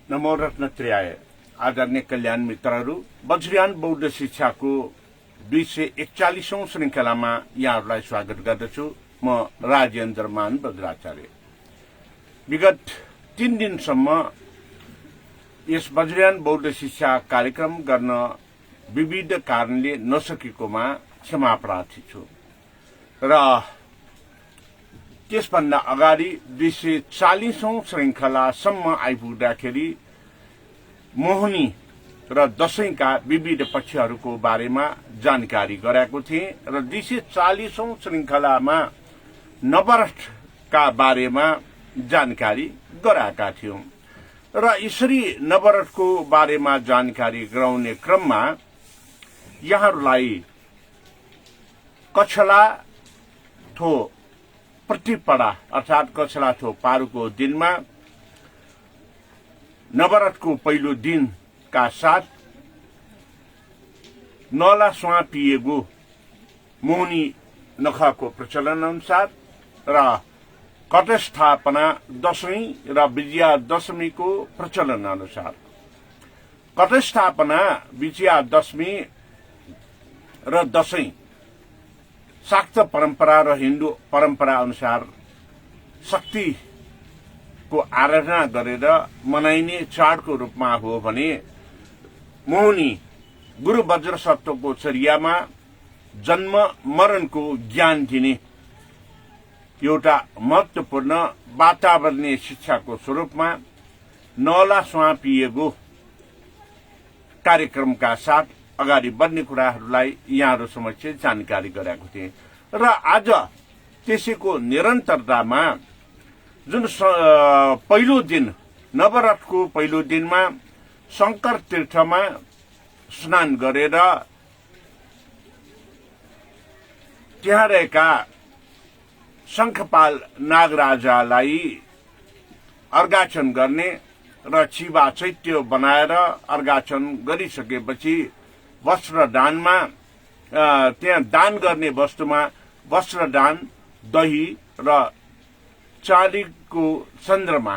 नमो रत्नत्रयाय। आदरणीय कल्याण मित्रहरू, वज्रयान बौद्ध शिक्षाको 241औं श्रृंखलामा यहाँहरूलाई स्वागत गर्दछु। म राजेन्द्र मान बज्राचार्य। विगत 3 दिनसम्म यस वज्रयान बौद्ध शिक्षा कार्यक्रम गर्न विविध कारणले नसकेकोमा क्षमा प्रार्थी छु र त्यसभन्दा अगाडि 240औं श्रृंखलासम्म आइपुग्दाखेरि मोहनी र दशैंका विविध पक्षहरूको बारेमा जानकारी गराएको थिए र 240औं श्रृंखलामा नवरथका बारेमा जानकारी गराएका थियौं र यसरी नवरथको बारेमा जानकारी गराउने क्रममा यहाँहरूलाई कछला थो प्रतिपड़ा अर्थात कछला थो पारुको दिनमा नवरथको पहिलो दिनका साथ नला स्वा पिएको मोहनी नखाको प्रचलन अनुसार र कटस्थापना दशैं र विजया दशमीको प्रचलन अनुसार कटस्थापना विजया दशमी र दशैं शाक्त परम्परा र हिन्दू परम्परा अनुसार शक्तिको आराधना गरेर मनाइने चाडको रूपमा हो भने मोहनी गुरु वज्र सत्वको चर्यामा जन्म मरणको ज्ञान दिने एउटा महत्वपूर्ण वातावरणीय शिक्षाको स्वरूपमा नला स्वा पिएको कार्यक्रमका साथ अगाडि बढ्ने कुराहरूलाई यहाँहरू समक्ष जानकारी गराएको थिए र आज त्यसैको निरन्तरतामा जुन पहिलो दिन नवरथको पहिलो दिनमा शंकर तीर्थमा स्नान गरेर त्यहाँ रहेका शंखपाल नागराजालाई अर्घाचन गर्ने र चिवा चैत्य बनाएर अर्घाचन गरिसकेपछि वस्त्रदानमा त्यहाँ दान गर्ने वस्तुमा वस्त्रदान, दही र चाँदीको चन्द्रमा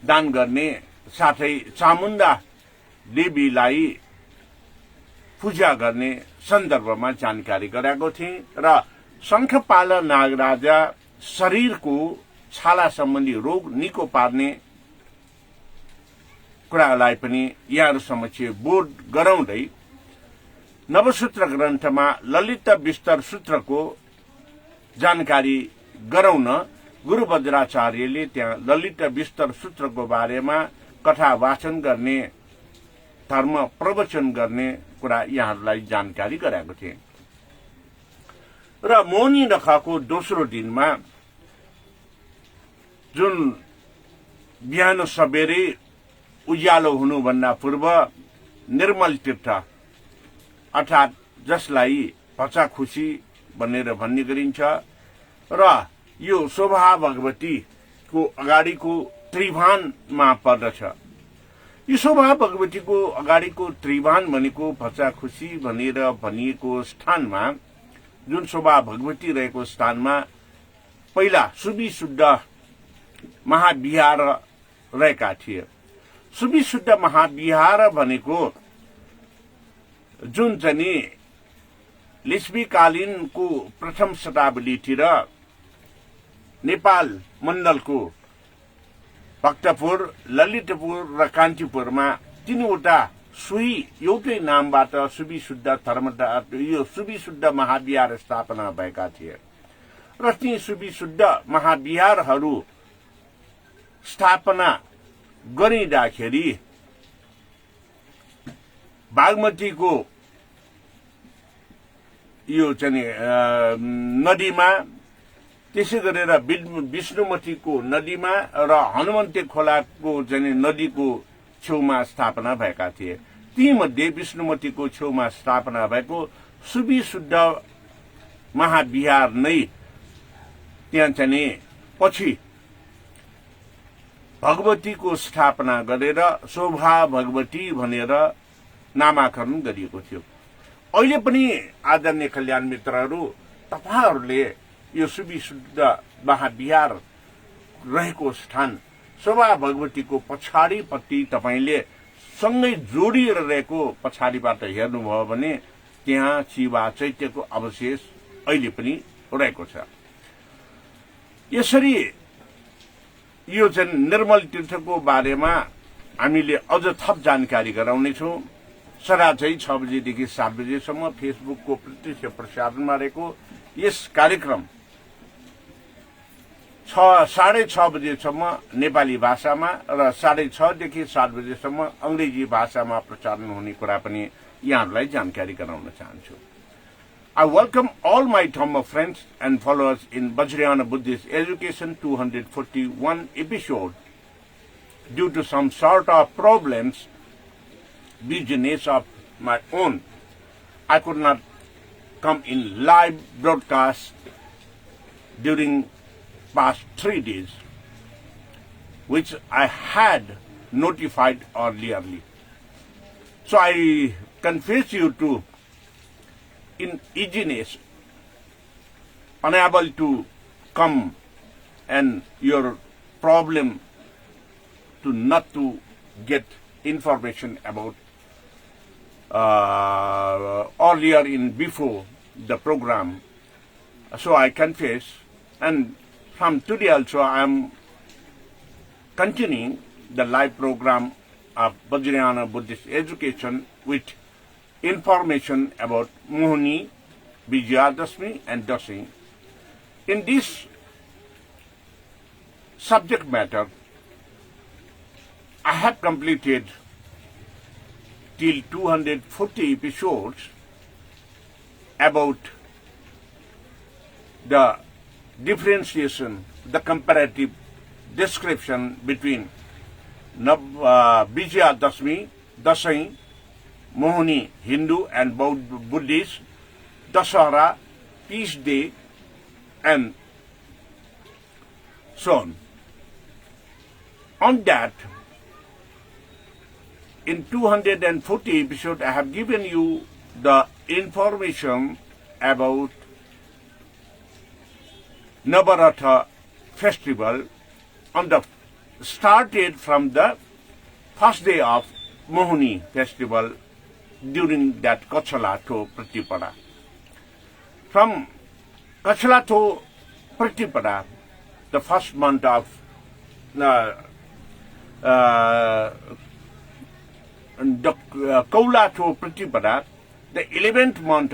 दान गर्ने साथै चामुण्डा देवीलाई पूजा गर्ने सन्दर्भमा जानकारी गराएको थिए र शंखपाल नागराजा शरीरको छाला सम्बन्धी रोग निको पार्ने कुरालाई पनि यहाँहरू समक्ष बोध गराउँदै नवसूत्र ग्रन्थमा ललित विस्तर सूत्रको जानकारी गराउन गुरु वज्राचार्यले त्यहाँ ललित विस्तर सूत्रको बारेमा कथा वाचन गर्ने, धर्म प्रवचन गर्ने कुरा यहाँहरूलाई जानकारी गराएको थिए र मोहनी नखाको दोस्रो दिनमा जुन बिहान सबेरै उज्यालो हुनुभन्दा पूर्व निर्मल तीर्थ अर्थात जसलाई भचा खुशी भनेर भन्ने गरिन्छ र यो शोभा भगवतीको अगाडिको त्रिभानमा पर्दछ। यो शोभा भगवतीको अगाडिको त्रिभान भनेको भचा खुशी भनेर भनिएको स्थानमा जुन शोभा भगवती रहेको स्थानमा पहिला सुविशुद्ध महाविहार रहेका थिए। सुविशुद्ध महाविहार भनेको जुन चाहिँ लिच्छवीकालीनको प्रथम शताब्दीतिर नेपाल मण्डलको भक्तपुर, ललितपुर र कान्तिपुरमा 3वटा सोही एउटै नामबाट सुविशुद्ध यो सुविशुद्ध महाविहार स्थापना भएका थिए र ती सुविशुद्ध महाविहारहरू स्थापना गरिँदाखेरि बागमतीको यो चाहिँ नदीमा, त्यसै गरेर विष्णुमतीको नदीमा र हनुमन्ते खोलाको चाहिँ नदीको छेउमा स्थापना भएका थिए। तीमध्ये विष्णुमतीको छेउमा स्थापना भएको सुविशुद्ध महाविहार नै त्यहाँ चाहिँ पछि भगवतीको स्थापना गरेर शोभा भगवती भनेर नामाकरण गरिएको थियो। अहिले पनि आदरणीय कल्याण मित्रहरू, तपाईहरूले यो सुविशुद्ध महाविहार रहेको स्थान शोभा भगवतीको पछाडिपट्टि तपाईले सँगै जोडिएर रहेको पछाडिबाट हेर्नुभयो भने त्यहाँ शिवा चैत्यको अवशेष अहिले पनि रहेको छ। यसरी यो चाहिँ निर्मल तीर्थको बारेमा हामीले अझ थप जानकारी गराउनेछौँ। सराझै 6 बजेदेखि 7 बजेसम्म फेसबुकको प्रत्यक्ष प्रसारणमा रहेको यस कार्यक्रम 6:30 बजेसम्म नेपाली भाषामा र 6:30 देखि 7 बजेसम्म अंग्रेजी भाषामा प्रसारण हुने कुरा पनि यहाँहरूलाई जानकारी गराउन चाहन्छु। I welcome all my Dhamma friends and followers in Vajrayana Buddhist Education 241 episode. Due to some sort of problems, business of my own, I could not come in live broadcast during past 3 days, which I had notified earlierly. So I confess you to in easiness, unable to come, and your problem to not to get information about earlier in before the program. So I confess, and from today also I am continuing the live program of Vajrayana Buddhist Education with information about Mohini, Vijayadashmi and Dasai. In this subject matter, I have completed till 240 episodes about the differentiation, the comparative description between Vijayadashmi, Dasai, Mohini, Hindu and Buddhist, Dasara, Peace Day, and so on. On that, in 240 episodes, I have given you the information about Navaratha festival started from the first day of Mohini festival during that Kachala to Pratipada. From Kachala to Pratipada, the first month of Kaula to Pratipada, the 11th month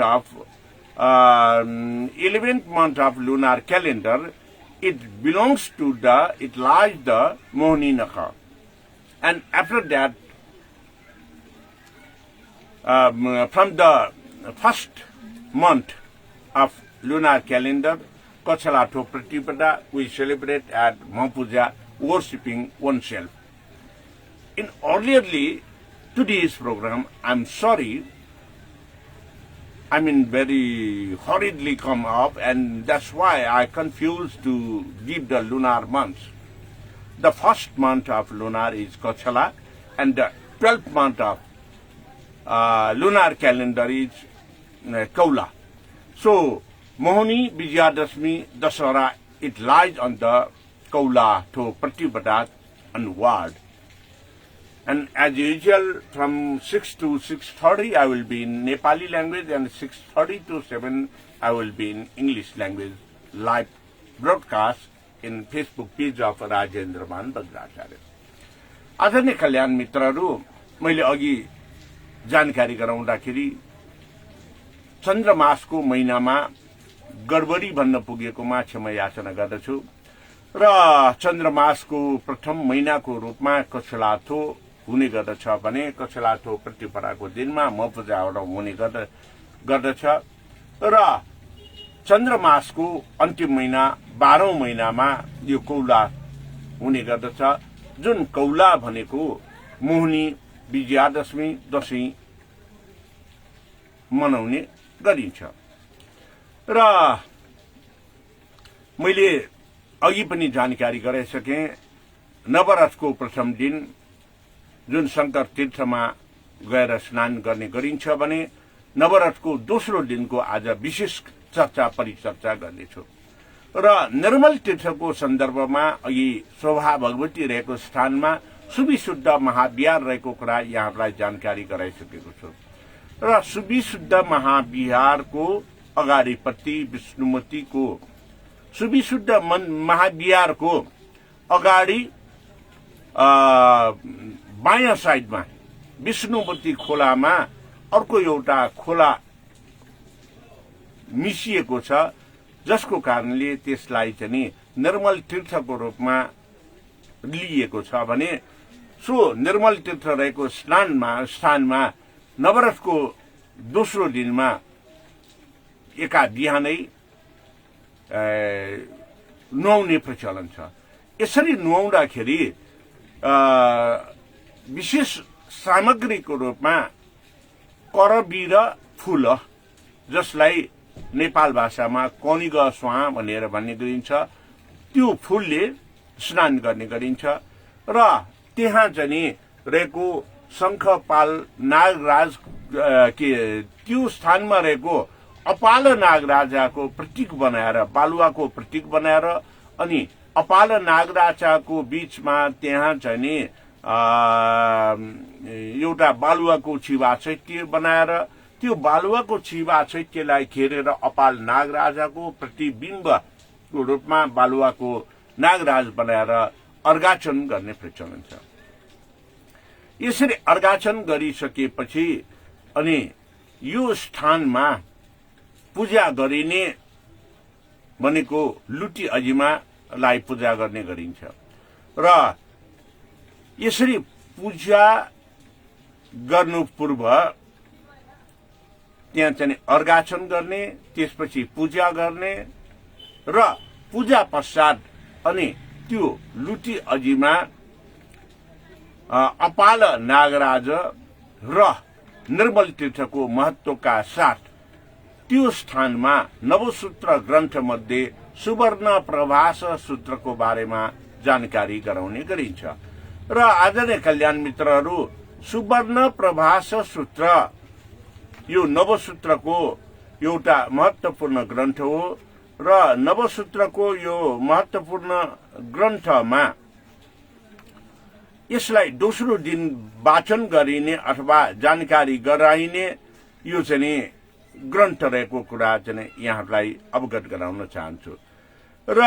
of lunar calendar, it belongs to it lies the Mohini Nakha. And after that, from the first month of lunar calendar, Kachala to Pratipada, we celebrate at Mahapuja, worshipping oneself. In earlierly today's program, I'm sorry, very hurriedly come up, and that's why I confused to give the lunar months. The first month of lunar is Kachala, and the 12th month of lunar calendar is Kaula. So, Mohini, Vijayadashmi, Dasara, it lies on the Kaula to Pratipada onward. And as usual, from 6 to 6:30, I will be in Nepali language, and 6:30 to 7, I will be in English language live broadcast in Facebook page of Rajendraman Bhadracharya. आदरणीय कल्याण मित्रहरू, मैले अघि जानकारी गराउँदाखेरि चन्द्रमासको महिनामा गडबडी भन्न पुगेकोमा क्षमा याचना गर्दछु र चन्द्रमासको प्रथम महिनाको रूपमा कछलाथो हुने गर्दछ भने कछलाथो प्रतिपदाको दिनमा मपूजाबाट हुने गर्दछ र चन्द्रमासको अन्तिम महिना 12औं महिनामा यो कौला हुने गर्दछ, जुन कौला भनेको मोहिनी, विजयादशमी, दशैं मनाउने गरिन्छ। र मैले अघि पनि जानकारी गराइसके, नवरात्रको प्रथम दिन जुन शंकर तीर्थमा गएर स्नान गर्ने गरिन्छ भने नवरात्रको दोस्रो दिनको आज विशेष चर्चा परिचर्चा गर्नेछु। र निर्मल तीर्थको सन्दर्भमा अघि शोभा भगवती रहेको स्थानमा सुविशुद्ध महाविहार रहेको कुरा यहाँलाई जानकारी गराइसकेको छु र सुविशुद्ध महाविहारको अगाडिपट्टि विष्णुमतीको सुविशुद्ध महाविहारको अगाडि बायाँ साइडमा विष्णुमती खोलामा अर्को एउटा खोला मिसिएको छ जसको कारणले त्यसलाई चाहिँ निर्मल तीर्थको रूपमा लिएको छ भने सो निर्मल तीर्थ रहेको स्थानमा नवरथको दोस्रो दिनमा एका बिहानै नुहाउने प्रचलन छ। यसरी नुहाउँदाखेरि विशेष सामग्रीको रूपमा करबी र फूल जसलाई नेपाल भाषामा कनिग स्वाहा भनेर भन्ने गरिन्छ त्यो फूलले स्नान गर्ने गरिन्छ र त्यहाँ चाहिँ रहेको शङ्खपाल नागराज त्यो स्थानमा रहेको अपाल नागराजाको प्रतीक बनाएर बालुवाको प्रतीक बनाएर अनि अपाल नागराजाको बीचमा त्यहाँ चाहिँ एउटा बालुवाको छिवा चैत्य बनाएर त्यो बालुवाको छिवा चैत्यलाई घेरेर अपाल नागराजाको प्रतिबिम्बको रूपमा बालुवाको नागराज बनाएर अर्घाचन गर्ने प्रचलन छ। यसरी अर्घाचन गरिसकेपछि अनि यो स्थानमा पूजा गरिने भनेको लुटी अजिमालाई पूजा गर्ने गरिन्छ र यसरी पूजा गर्नु पूर्व त्यहाँ चाहिँ अर्घाचन गर्ने त्यसपछि पूजा गर्ने र पूजा पश्चात अनि त्यो लुटी अजिमा अपाल नागराज र निर्मल तीर्थको महत्वका साथ त्यो स्थानमा नवसूत्र ग्रन्थ मध्ये सुवर्ण प्रभास सूत्रको बारेमा जानकारी गराउने गरिन्छ र आदरणीय कल्याण मित्रहरू सुवर्ण प्रभास सूत्र यो नवसूत्रको एउटा महत्वपूर्ण ग्रन्थ हो र नवसूत्रको यो महत्वपूर्ण ग्रन्थमा यसलाई दोस्रो दिन वाचन गरिने अथवा जानकारी गराइने यो चाहिँ ग्रन्थ रहेको कुरा चाहिँ यहाँहरूलाई अवगत गराउन चाहन्छु र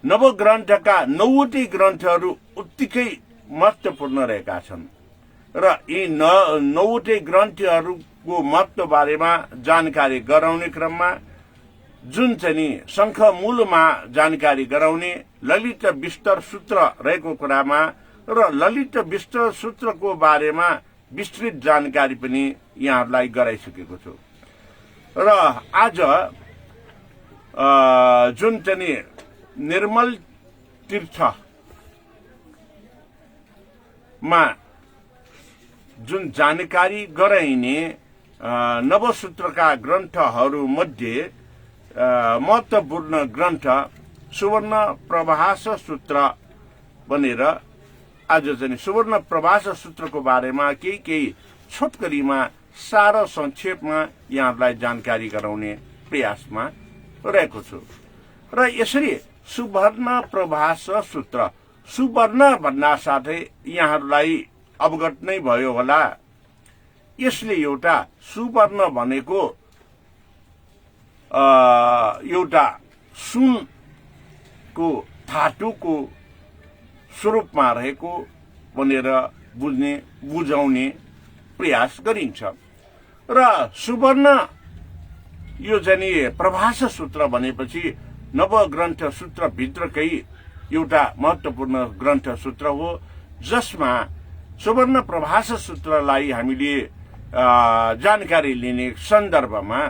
नवग्रन्थका 9वटै ग्रन्थहरू उत्तिकै महत्वपूर्ण रहेका छन् र यी 9वटै ग्रन्थहरूको महत्व बारेमा जानकारी गराउने क्रममा जुन चाहिँ शङ्ख मूलमा जानकारी गराउने ललित विस्तर सूत्र रहेको कुरामा र ललित विस्तर सूत्रको बारेमा विस्तृत जानकारी पनि यहाँहरूलाई गराइसकेको छु र आज जुन चाहिँ निर्मल तीर्थमा जुन जानकारी गराइने नवसूत्रका ग्रन्थहरू मध्ये महत्वपूर्ण ग्रन्थ सुवर्ण प्रभास सूत्र भनेर आज चाहिँ सुवर्ण प्रभास सूत्रको बारेमा केही छोटकरीमा सारा संक्षेपमा यहाँहरूलाई जानकारी गराउने प्रयासमा रहेको छु र यसरी सुवर्ण प्रभास सूत्र सुवर्ण भन्ना साथै यहाँहरूलाई अवगत नै भयो होला यसले एउटा सुवर्ण भनेको एउटा सुनको धातुको स्वरूपमा रहेको भनेर बुझाउने प्रयास गरिन्छ र सुवर्ण यो चाहिँ प्रभास सूत्र भनेपछि नवग्रन्थ सूत्र भित्रकै एउटा महत्वपूर्ण ग्रन्थ सूत्र हो जसमा सुवर्ण प्रभास सूत्रलाई हामीले जानकारी लिने सन्दर्भमा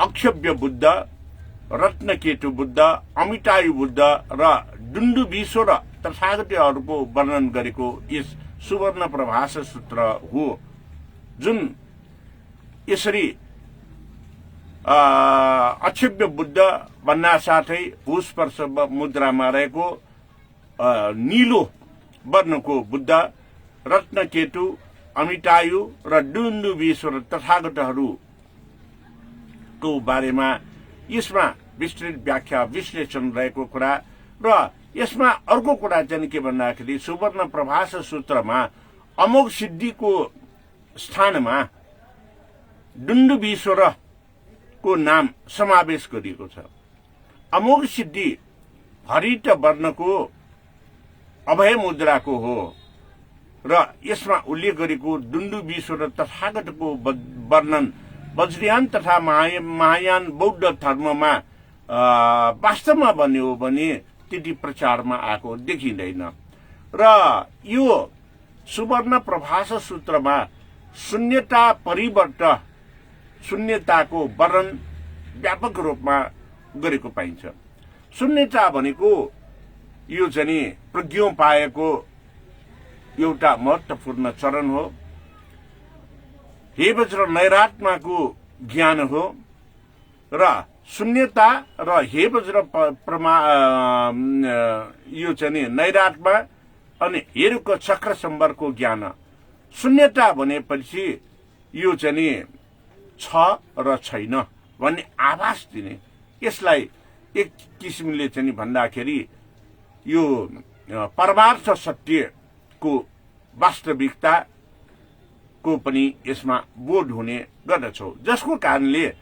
अक्षव्य बुद्ध रत्नकेतु बुद्ध अमितायु बुद्ध र डुण्डुविश्वर तथागतहरूको वर्णन गरेको यस सुवर्ण प्रभास सूत्र हो जुन यसरी अक्षव्य बुद्ध भन्ना साथै भूस्पर्श मुद्रामा रहेको नीलो वर्णको बुद्ध रत्नकेतु अमितायु र डुण्डुविश्वर तथागतहरूको बारेमा यसमा विस्तृत व्याख्या विश्लेषण रहेको कुरा र यसमा अर्को कुरा चाहिँ के भन्दाखेरि सुवर्ण प्रभास सूत्रमा अमोघ सिद्धिको स्थानमा डुण्डुबीश्वरको नाम समावेश गरिएको छ। अमोघ सिद्धि हरित वर्णको अभय मुद्राको हो र यसमा उल्लेख गरेको डुण्डुबीश्वर तथागतको वर्णन वज्रयान तथा महायान बौद्ध धर्ममा वास्तवमा बन्यो भने त्यति प्रचारमा आएको देखिँदैन र यो सुवर्ण प्रभास सूत्रमा शून्यता परिवर्त शून्यताको वर्णन व्यापक रूपमा गरेको पाइन्छ। शून्यता भनेको यो चाहिँ प्रज्ञो पाएको एउटा महत्त्वपूर्ण चरण हो। हे वज्र नैरात्माको ज्ञान हो र शून्यता र हे वज्र यो चाहिँ नैरात्मा अनि हेरुक चक्र सम्बरको ज्ञान। शून्यता भनेपछि यो चाहिँ छ र छैन भन्ने आभास दिने, यसलाई एक किसिमले चाहिँ भन्दाखेरि यो परमार्थ सत्यको वास्तविकता को पनि यसमा बोध हुने गर्दछ, जसको कारणले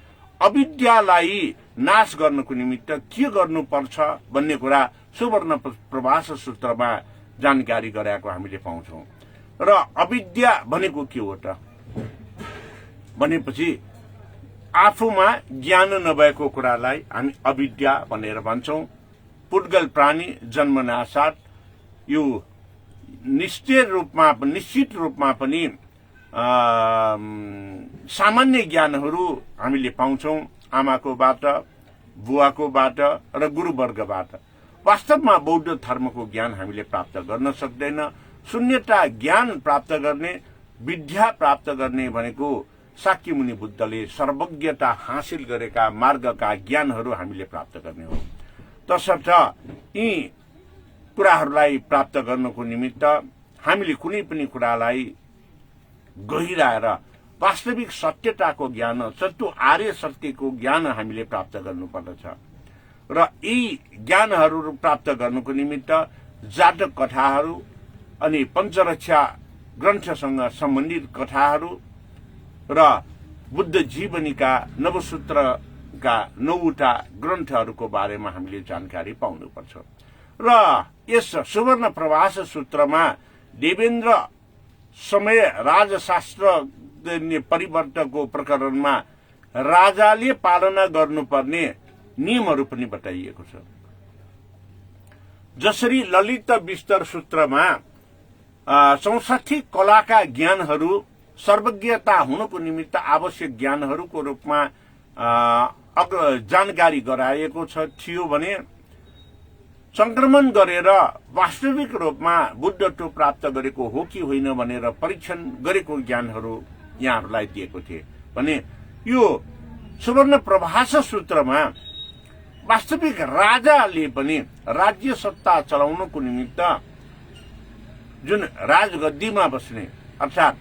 अविद्यालाई नाश गर्नको निमित्त के गर्नुपर्छ भन्ने कुरा सुवर्ण प्रभास सूत्रमा जानकारी गराएको हामीले पाउँछौं। र अविद्या भनेको के हो त भनेपछि आफूमा ज्ञान नभएको कुरालाई हामी अविद्या भनेर भन्छौं। पुद्गल प्राणी जन्मनासाथ यो निश्चित रूपमा पनि सामान्य ज्ञानहरू हामीले पाउँछौं आमाकोबाट, बुवाकोबाट र गुरुवर्गबाट। वास्तवमा बौद्ध धर्मको ज्ञान हामीले प्राप्त गर्न सक्दैन। शून्यता ज्ञान प्राप्त गर्ने, विद्या प्राप्त गर्ने भनेको शाक्य मुनि बुद्धले सर्वज्ञता हासिल गरेका मार्गका ज्ञानहरू हामीले प्राप्त गर्ने हो। तसर्थ यी कुराहरूलाई प्राप्त गर्नको निमित्त हामीले कुनै पनि कुरालाई गहिराएर वास्तविक सत्यताको ज्ञान, सत्य आर्य सत्यको ज्ञान हामीले प्राप्त गर्नुपर्दछ र यी ज्ञानहरू प्राप्त गर्नको निमित्त जातक कथाहरू अनि पञ्चरक्षा ग्रन्थसँग सम्बन्धित कथाहरू र बुद्ध जीवनीका नवसूत्रका 9वटा ग्रन्थहरूको बारेमा हामीले जानकारी पाउनुपर्छ। र यस सुवर्ण प्रभास सूत्रमा देवेन्द्र समय राजशास्त्र परिवर्तनको प्रकरणमा राजाले पालना गर्नुपर्ने नियमहरू पनि बताइएको छ। जसरी ललित विस्तर सूत्रमा 64 कलाका ज्ञानहरू सर्वज्ञता हुनको निमित्त आवश्यक ज्ञानहरूको रूपमा जानकारी गराएको थियो भने संक्रमण गरेर वास्तविक रूपमा बुद्धत्व प्राप्त गरेको हो कि होइन भनेर परीक्षण गरेको ज्ञानहरू यहाँहरूलाई दिएको थिए भने यो सुवर्ण प्रभास सूत्रमा वास्तविक राजाले पनि राज्य सत्ता चलाउनको निमित्त जुन राजगद्दीमा बस्ने अर्थात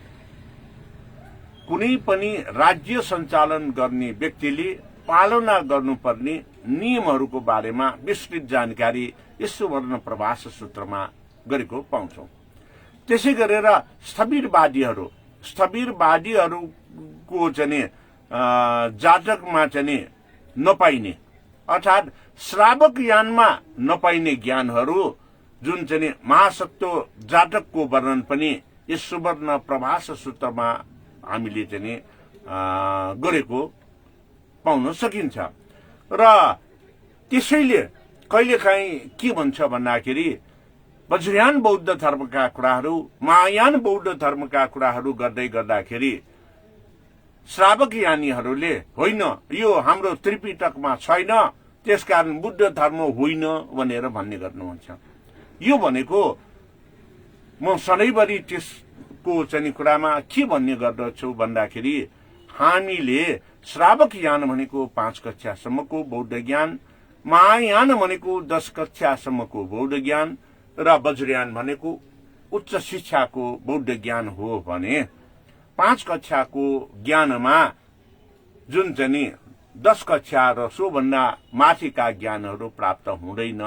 कुनै पनि राज्य सञ्चालन गर्ने व्यक्तिले पालना गर्नुपर्ने नियमहरूको बारेमा विस्तृत जानकारी यस सुवर्ण प्रभास सूत्रमा गरेको पाउँछौं। त्यसै गरेर स्थविरवादीहरूको चाहिँ जातकमा चाहिँ नपाइने अर्थात श्रावक यानमा नपाइने ज्ञानहरू जुन चाहिँ महासत्व जातकको वर्णन पनि यस सुवर्ण प्रभास सूत्रमा हामीले चाहिँ गरेको पाउन सकिन्छ। र त्यसैले कहिलेकाहीँ के भन्छ भन्दाखेरि वज्रयान बौद्ध धर्मका कुराहरू, महायान बौद्ध धर्मका कुराहरू गर्दै गर्दाखेरि श्रावक यानीहरूले होइन यो हाम्रो त्रिपिटकमा छैन त्यसकारण बुद्ध धर्म होइन भनेर भन्ने गर्नुहुन्छ। यो भनेको म सधैँभरि त्यसको चाहिँ कुरामा के भन्ने गर्दछु भन्दाखेरि हामीले श्रावक यान भनेको 5 कक्षासम्मको बौद्ध ज्ञान, महायान भनेको 10 कक्षासम्मको बौद्ध ज्ञान र वज्रयान भनेको उच्च शिक्षाको बौद्ध ज्ञान हो भने 5 कक्षाको ज्ञानमा जुन चाहिँ 10 कक्षा र सोभन्दा माथिका ज्ञानहरू प्राप्त हुँदैन।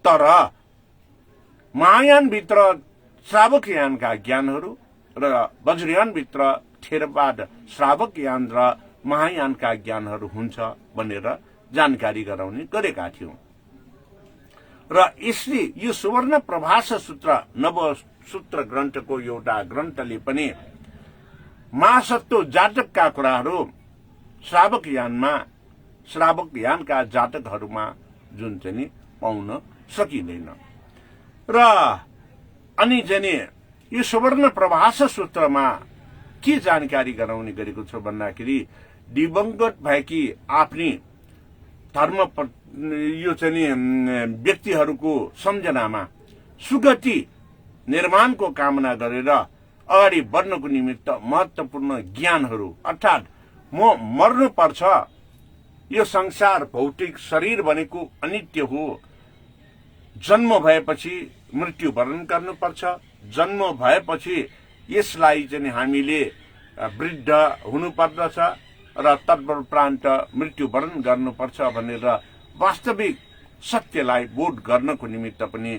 तर महायानभित्र श्रावकयानका ज्ञानहरू र वज्रयानभित्र थेरवाद श्रावकयान र महायानका ज्ञानहरू हुन्छ भनेर जानकारी गराउने गरेका थियौं। र यसले यो सुवर्ण प्रभास सूत्र नवसूत्र ग्रन्थको एउटा ग्रन्थले पनि महासत्व जातकका कुराहरू श्रावकयानका जातकहरूमा जुन चाहिँ पाउन सकिँदैन। र अनि चाहिँ यो सुवर्ण प्रभास सूत्रमा के जानकारी गराउने गरेको छ भन्दाखेरि दिवंगत भएकी आफ्नी धर्म यो चाहिँ व्यक्तिहरूको सम्झनामा सुगति निर्माणको कामना गरेर अगाडि बढ्नको निमित्त महत्वपूर्ण ज्ञानहरू अर्थात् म मर्नुपर्छ, यो संसार भौतिक शरीर भनेको अनित्य हो, जन्म भएपछि मृत्युवरण गर्नुपर्छ, जन्म भएपछि यसलाई चाहिँ हामीले वृद्ध हुनुपर्दछ र तत्परान्त मृत्युवरण गर्नुपर्छ भनेर वास्तविक सत्यलाई बोध गर्नको निमित्त पनि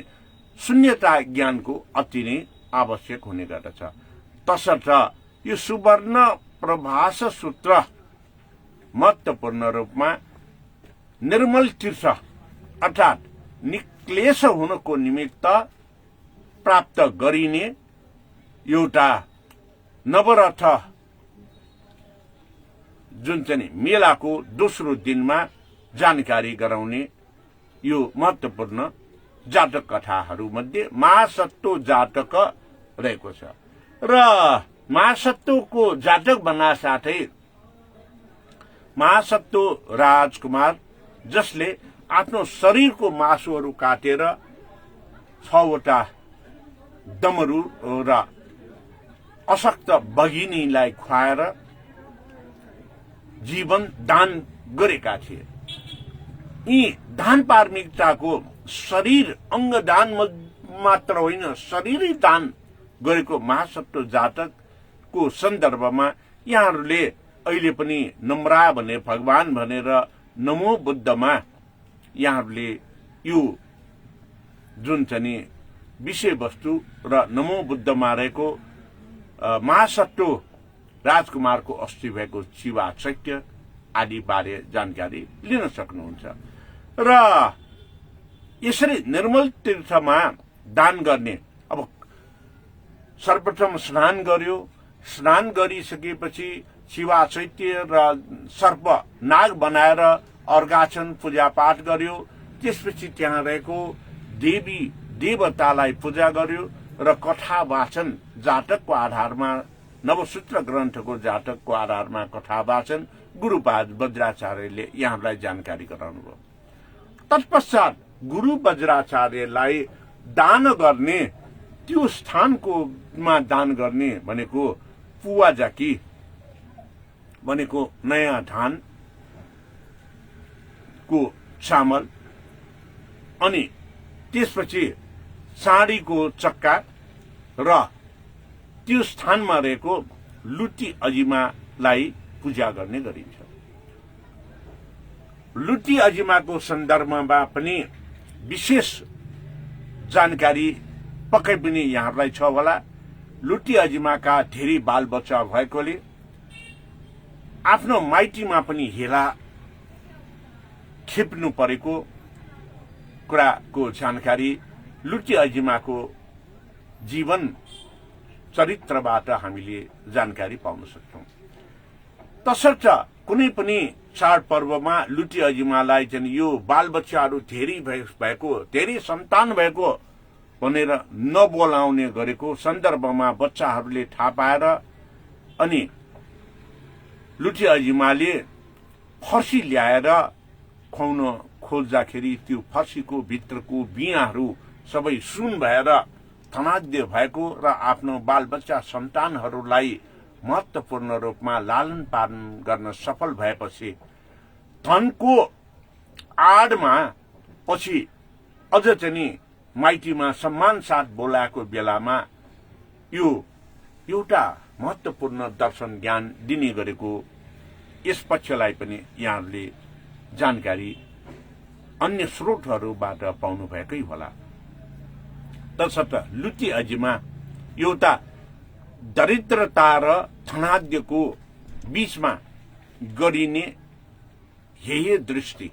शून्यता ज्ञानको अति नै आवश्यक हुने गर्दछ। तसर्थ यो सुवर्ण प्रभास सूत्र महत्वपूर्ण रूपमा निर्मल तीर्थ अर्थात् निक्लेश हुनको निमित्त प्राप्त गरिने एउटा नवरथ जुन चाहिँ मेलाको दोस्रो दिनमा जानकारी गराउने यो महत्वपूर्ण जातक कथाहरू मध्ये महासत्व जातक रहेको छ। र महासत्वको जातक भन्ना साथै महासत्व राजकुमार जसले आफ्नो शरीरको मासुहरू काटेर 6वटा डमरू र अशक्त भगिनीलाई खुवाएर जीवन दान गरेका थिए। यी दान पारमिकताको शरीर अंगदान मात्र होइन, शरीरै दान गरेको महासत्व जातकको सन्दर्भमा यहाँहरूले अहिले पनि नम्रा भने भगवान भनेर नमो बुद्धमा यहाँहरूले यो जुन चाहिँ विषयवस्तु र नमो बुद्धमा रहेको महासत्व राजकुमारको अस्थि भएको शिवा चैत्य आदि बारे जानकारी लिन सक्नुहुन्छ। र यसरी निर्मल तीर्थमा दान गर्ने, अब सर्वप्रथम स्नान गर्यो, स्नान गरिसकेपछि शिवा चैत्य र सर्प नाग बनाएर अर्घाचन पूजापाठ गर्यो, त्यसपछि त्यहाँ रहेको देवी देवतालाई पूजा गर्यो र कथा वाचन जातकको आधारमा नवसूत्र ग्रन्थको जातकको आधारमा कथा वाचन गुरुपाद वज्राचार्यले यहाँलाई जानकारी गराउनुभयो। तत्पश्चात गुरु वज्राचार्यलाई दान गर्ने त्यो स्थानकोमा दान गर्ने भनेको पुवा जाकी भनेको नयाँ धान को चामल, अनि त्यसपछि साडीको चक्का र त्यो स्थानमा रहेको लुटी अजिमालाई पूजा गर्ने गरिन्छ। लुटी अजिमाको सन्दर्भमा पनि विशेष जानकारी पक्कै पनि यहाँलाई छ होला। लुटी अजिमाका धेरै बालबच्चा भएकोले आफ्नो माइतीमा पनि हेला खेप्नु परेको कुराको जानकारी लुटी अजिमाको जीवन चरित्रबाट हामीले जानकारी पाउन सक्छौं। तसर्थ कुनै पनि चाडपर्वमा लुटी अजिमालाई चाहिँ यो बालबच्चाहरू धेरै भएको, धेरै सन्तान भएको भनेर नबोलाउने गरेको सन्दर्भमा बच्चाहरूले थाहा पाएर अनि लुटी अजिमाले फर्सी ल्याएर खुवाउन खोज्दाखेरि त्यो फर्सीको भित्रको बियाहरू सबै सुन भएर धनाढ्य भएको र आफ्नो बालबच्चा सन्तानहरूलाई महत्वपूर्ण रूपमा लालन पालन गर्न सफल भएपछि धनको आडमा पछि अझ चाहिँ माइतीमा सम्मान साथ बोलाएको बेलामा यो एउटा महत्वपूर्ण दर्शन ज्ञान दिने गरेको यस पक्षलाई पनि यहाँहरूले जानकारी अन्य स्रोतहरूबाट पाउनु भएकै होला। तसर्थ लुटी अजिमा एउटा दरिद्रता र धनाढ्यको बीचमा गरिने हेय दृष्टि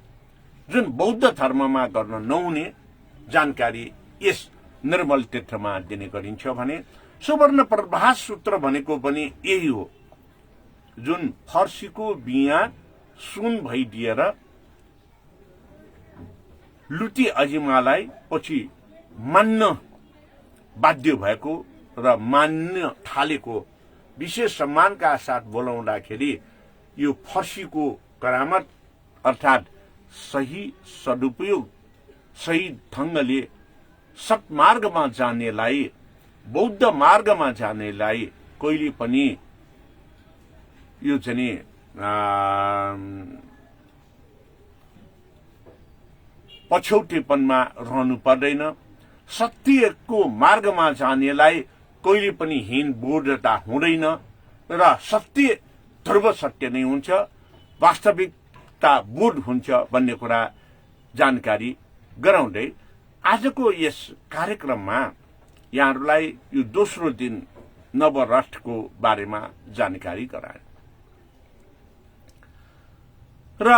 जुन बौद्ध धर्ममा गर्न नहुने जानकारी यस निर्मल तीर्थमा दिने गरिन्छ भने सुवर्ण प्रभास सूत्र भनेको पनि यही हो, जुन फर्सीको बिया सुन भइदिएर लुटी अजिमालाई पछि मान्न बाध्य भएको र मान्न थालेको विशेष सम्मानका साथ बोलाउँदाखेरि यो फर्सीको करामत अर्थात् सही सदुपयोग सही ढंगले सत्मार्गमा जानेलाई बौद्ध मार्गमा जानेलाई कहिले पनि यो चाहिँ पछौटेपनमा रहनु पर्दैन। सत्यको मार्गमा जानेलाई कहिले पनि हीन बोधता हुँदैन र सत्य ध्रुव सत्य नै हुन्छ, वास्तविकता बोध हुन्छ भन्ने कुरा जानकारी गराउँदै आजको यस कार्यक्रममा यहाँहरूलाई यो दोस्रो दिन नवराष्ट्रको बारेमा जानकारी गराए र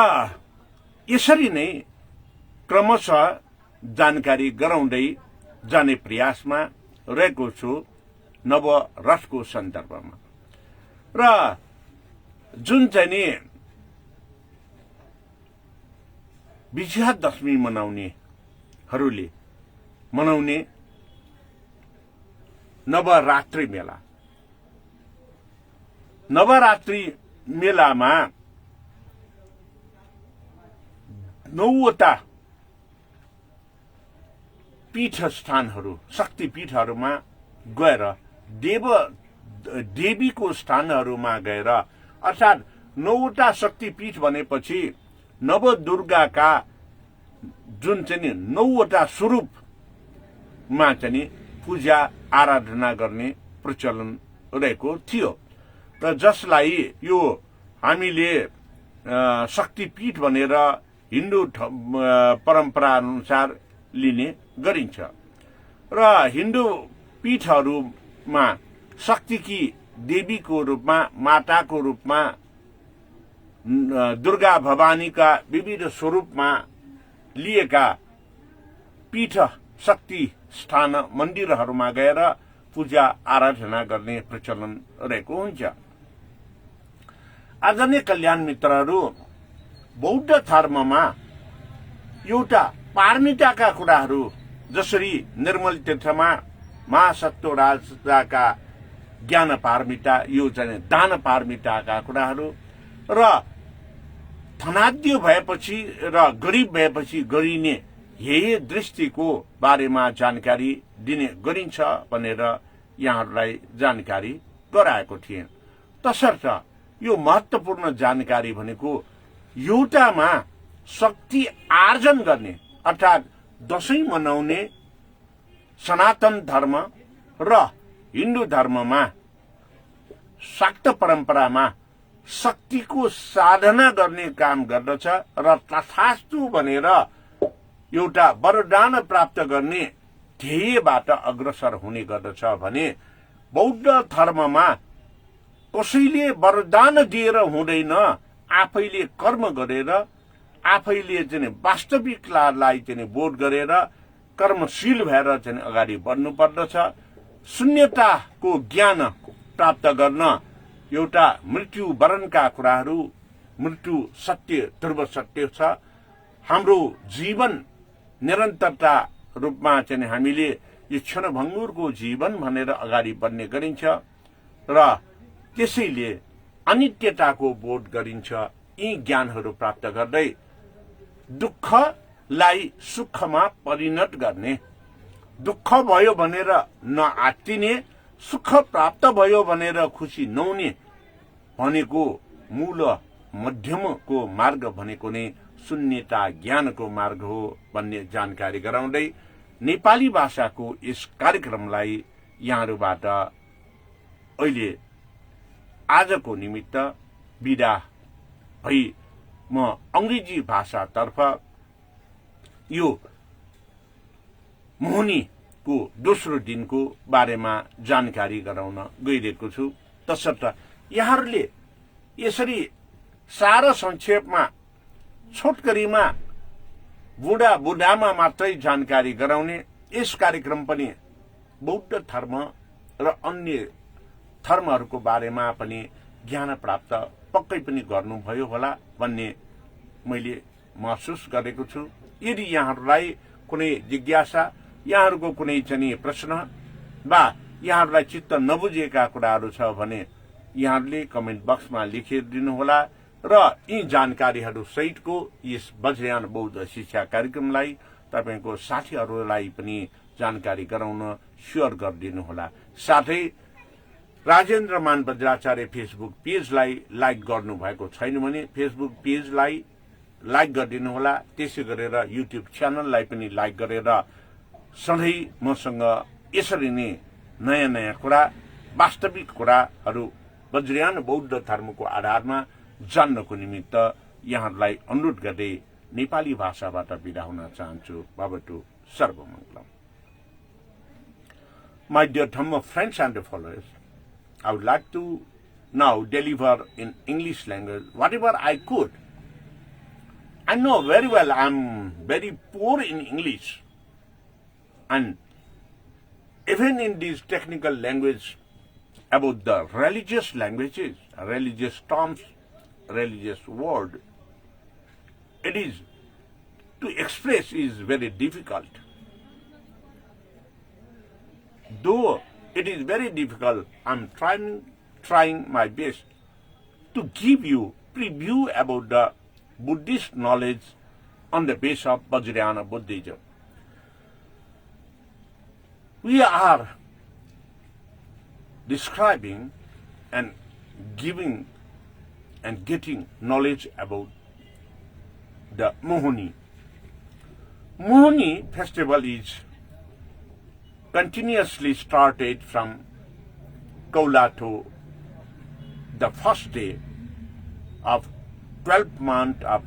यसरी नै क्रमशः जानकारी गराउँदै जाने प्रयासमा रहेको छु नवराष्ट्रको सन्दर्भमा। र जुन चाहिँ नि विजयादशमी मनाउने नवरात्रि मेलामा 9वटा पीठ स्थानहरू शक्ति पीठहरूमा गएर देवीको स्थानहरूमा गएर अर्थात् 9वटा शक्ति पीठ भनेपछि नवदुर्गाका जुन चाहिँ 9वटा स्वरूपमा चाहिँ पूजा आराधना गर्ने प्रचलन रहेको थियो र जसलाई यो हामीले शक्तिपीठ भनेर हिन्दू परम्परा अनुसार लिने गरिन्छ र हिन्दू पीठहरूमा शक्तिकी देवीको रूपमा माताको रूपमा दुर्गा भवानीका विविध स्वरूपमा लिएका पीठ शक्ति स्थान मन्दिरहरूमा गएर पूजा आराधना गर्ने प्रचलन रहेको हुन्छ। आदरणीय कल्याण मित्रहरू, बौद्ध धर्ममा एउटा पारमिताका कुराहरू जसरी निर्मल तीर्थमा महासत्व राजाका ज्ञान पारमिता यो चाहिँ दान पारमिताका कुराहरू र धनाढ्य भएपछि र गरिब भएपछि गरिने हेय दृष्टिको बारेमा जानकारी दिने गरिन्छ भनेर यहाँहरूलाई जानकारी गराएको थिए। तसर्थ यो महत्त्वपूर्ण जानकारी भनेको एउटामा शक्ति आर्जन गर्ने अर्थात् दशैं मनाउने सनातन धर्म र हिन्दू धर्ममा शाक्त परम्परामा शक्तिको साधना गर्ने काम गर्दछ र तथास्तु भनेर एउटा वरदान प्राप्त गर्ने ध्येयबाट अग्रसर हुने गर्दछ भने बौद्ध धर्ममा कसैले वरदान दिएर हुँदैन, आफैले कर्म गरेर आफैले चाहिँ वास्तविकतालाई चाहिँ बोध गरेर कर्मशील भएर चाहिँ अगाडि बढ्नु पर्दछ। शून्यताको ज्ञान प्राप्त गर्न एउटा मृत्यु वरणका कुराहरू मृत्यु सत्य ध्रुव सत्य छ। हाम्रो जीवन निरन्तरता रूपमा चाहिँ हामीले यो क्षणभङ्गुरको जीवन भनेर अगाडि बढ्ने गरिन्छ र त्यसैले अनित्यताको बोध गरिन्छ। यी ज्ञानहरू प्राप्त गर्दै दुःखलाई सुखमा परिणत गर्ने, दुःख भयो भनेर नआत्तिने, सुख प्राप्त भयो भनेर खुसी नहुने भनेको मूल मध्यमको मार्ग भनेको नै शून्यता ज्ञानको मार्ग हो भन्ने जानकारी गराउँदै नेपाली भाषाको यस कार्यक्रमलाई यहाँहरूबाट अहिले आजको निमित्त बिदा भई म अंग्रेजी भाषातर्फ यो मोहनीको दोस्रो दिनको बारेमा जानकारी गराउन गइरहेको छु। तसर्थ यहाँहरूले यसरी सारा संक्षेपमा छोटकरीमा बुढामा मात्रै जानकारी गराउने यस कार्यक्रम पनि बौद्ध धर्म र अन्य धर्महरूको बारेमा पनि ज्ञान प्राप्त पक्कै पनि गर्नुभयो होला भन्ने मैले महसुस गरेको छु। यदि यहाँहरूलाई कुनै जिज्ञासा, यहाँहरूको कुनै चाहिँ प्रश्न वा यहाँहरूलाई चित्त नबुझेका कुराहरू छ भने यहाँहरूले कमेन्ट बक्समा लेखिदिनुहोला र यी जानकारीहरू सहितको यस वज्रयान बौद्ध शिक्षा कार्यक्रमलाई तपाईको साथीहरूलाई पनि जानकारी गराउन शेयर गरिदिनुहोला। साथै राजेन्द्र मान बज्राचार्य फेसबुक पेजलाई लाइक गर्नुभएको छैन भने फेसबुक पेजलाई लाइक गरिदिनुहोला। त्यसै गरेर युट्युब च्यानललाई पनि लाइक गरेर सधैँ मसँग यसरी नै नयाँ नयाँ कुरा, वास्तविक कुराहरू वज्रयान बौद्ध धर्मको आधारमा जान्नको निमित्त यहाँहरूलाई अनुरोध गर्दै नेपाली भाषाबाट बिदा हुन चाहन्छु। भवतु सर्वमङ्गलम। My dear Dhamma friends and followers, I would like to now deliver in English language whatever I could. I know very well I am very poor in English, and even in this technical language about the religious languages, religious terms, religious word, it is to express is very difficult. Though it is very difficult, I am trying my best to give you preview about the Buddhist knowledge on the base of Vajrayana Buddhism. We are describing and giving and getting knowledge about the Mohini. Mohini festival is continuously started from Kaulato, the first day of 12th month of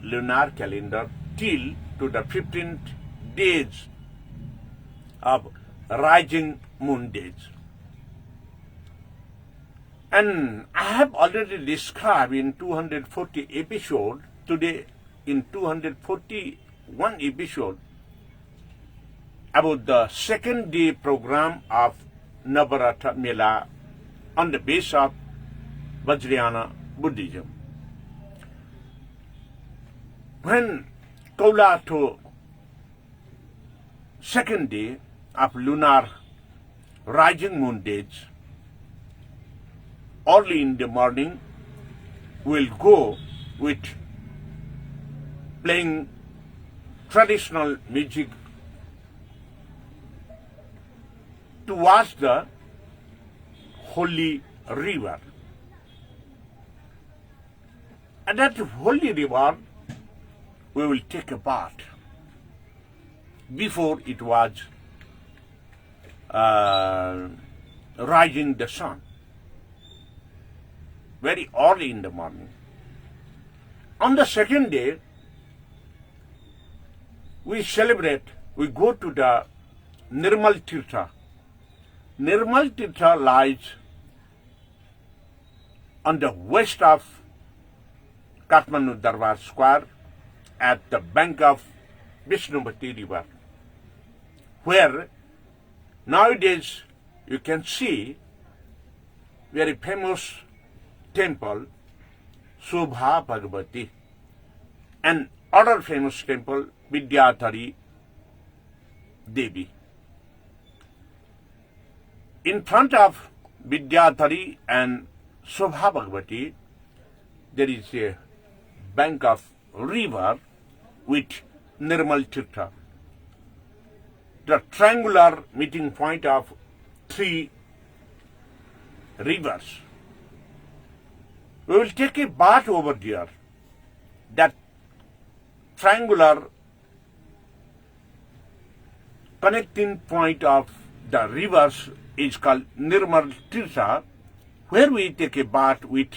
lunar calendar, till to the 15th days of rising moon days. And I have already described in 240 episode, today in 241 episode, about the second day program of Navaratha Mela on the base of Vajrayana Buddhism. When Kaulato, second day of lunar rising moon days, early in the morning, will go with playing traditional music towards the holy river. At that holy river, we will take a bath. Before it was rising the sun, very early in the morning. On the second day, we go to the Nirmal Tirtha. Nirmal Tirtha lies on the west of Kathmandu Darbar Square at the bank of Vishnupati River, where nowadays you can see very famous temple Shobha Bhagavati and other famous temple Vidyadhari Devi. In front of Vidyadhari and Shobha Bhagavati, there is a bank of river with Nirmal Tirtha, the triangular meeting point of three rivers. We will take a bath over there. That triangular connecting point of the rivers is called Nirmal Tirtha, where we take a bath with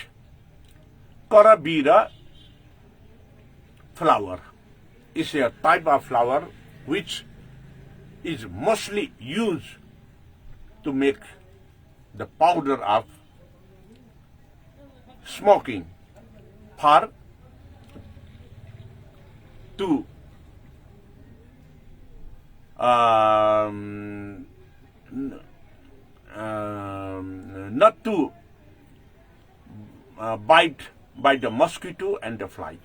Karabira flower. It's a type of flower which is mostly used to make the powder of smoking for to not to bite by the mosquito and the flies.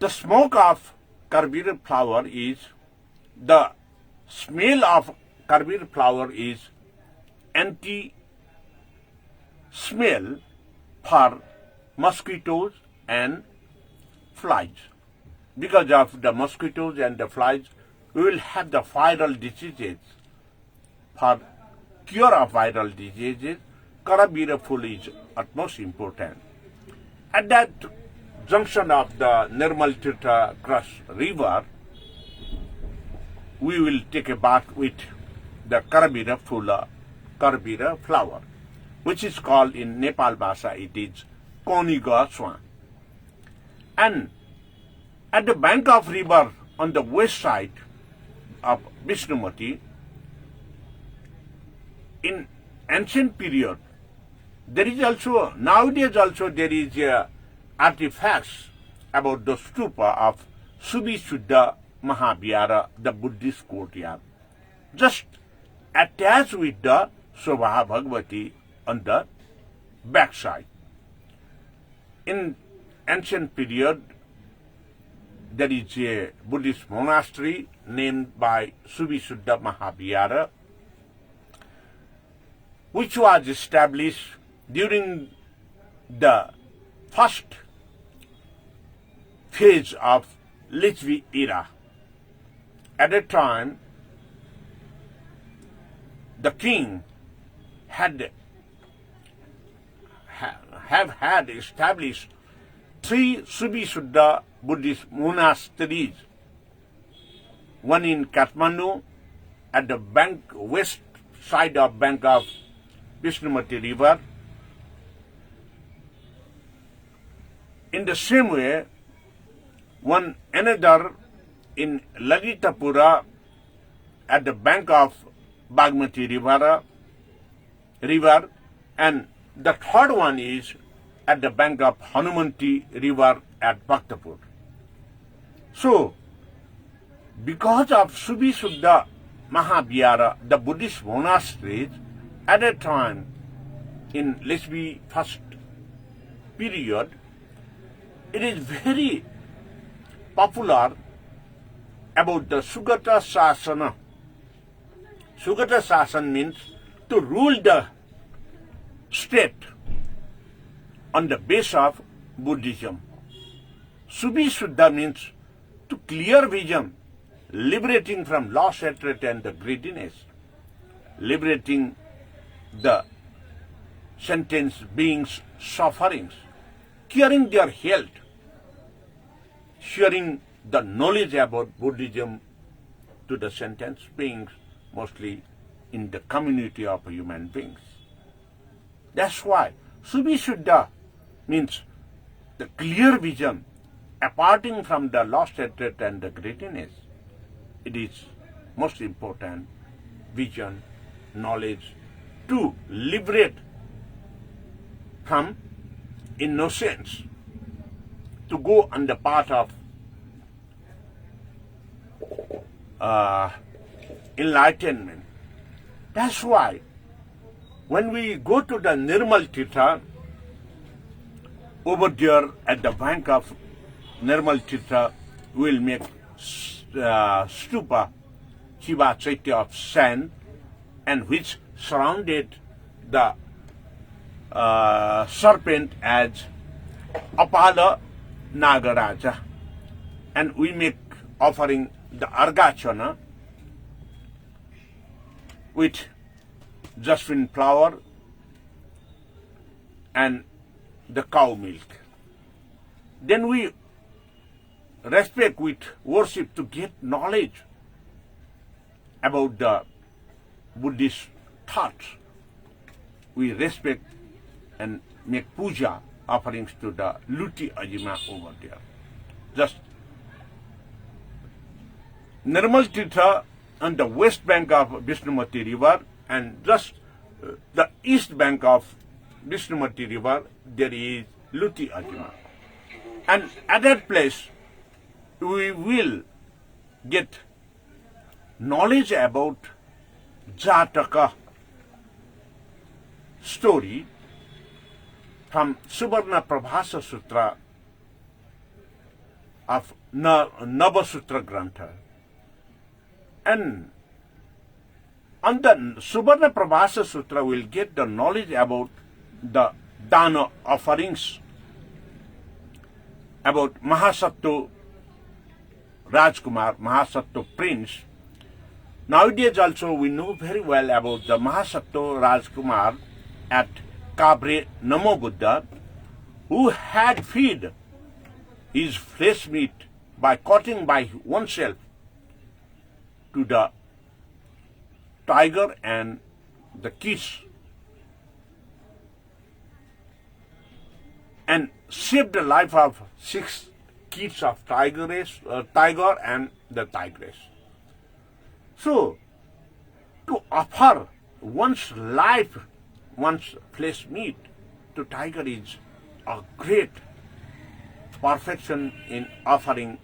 The smoke of Karbira flower is, the smell of Karbira flower is anti-smell for mosquitoes and flies. Because of the mosquitoes and the flies, we will have the viral diseases. For cure of viral diseases, Karbira full is utmost important. At that junction of the Nirmal Tirtha Cross River, we will take a bath with the Karbira flower, which is called in Nepal Bhasha, it is Koniga Swan. And at the bank of river on the west side of Vishnumati, in ancient period, there is also, nowadays also there is artifacts about the stupa of Subhishuddha Mahavihara, the Buddhist courtyard, just attached with the Shobha Bhagavati on the backside. In ancient period, there is a Buddhist monastery named by Subhishuddha Mahavihara, which was established during the first phase of Lichvi era. At that time, the king had established 3 Subhishuddha Buddhist monasteries, one in Kathmandu at the west side of bank of Vishnumati river. In the same way, another in Lalitapura at the bank of Bagmati river, and the third one is at the bank of Hanumanti river at Bhaktapur. So, because of Subhishuddha Mahavihara, the Buddhist monasteries, at a time in Lichvi first period, it is very popular about the Sugata Sasana. Sugata Sasana means to rule the state on the base of Buddhism. Subhishuddha means to clear vision, liberating from loss, hatred and the greediness, liberating the sentient beings' sufferings, curing their health, sharing the knowledge about Buddhism to the sentient beings, mostly in the community of human beings. That's why Subhishuddha means the clear vision, aparting from the lost hatred and the greediness. It is most important vision, knowledge, to liberate from innocence, to go on the path of enlightenment. That's why when we go to the Nirmal Tirtha, over there at the bank of Nirmal Tirtha, we will make stupa, Shiva Chaitya of sand, and which surrounded the serpent as Apala Nagaraja. And we make offering the Argachana with jasmine flower and the cow milk. Then we respect with worship to get knowledge about the Buddhist thoughts. We respect and make puja offerings to the Luti Ajima over there. Just Nirmal Tirtha on the west bank of Vishnumati river and just the east bank of Vishnumati river there is Luti Ajima. And at that place we will get knowledge about Jataka story from Subarna Prabhasa Sutra of Navasutra Grantha. And on the Subarna Prabhasa Sutra we'll get the knowledge about the Dana offerings, about Mahasattu Rajkumar, Mahasattu Prince. Nowadays also we know very well about the Mahasattu Rajkumar at Kabre Namo Buddha, who had fed his flesh meat by cutting by oneself to the tiger and the kids, and saved the life of 6 kids of tiger and the tigress. So, to offer one's life, one's flesh meat to tiger is a great perfection in offering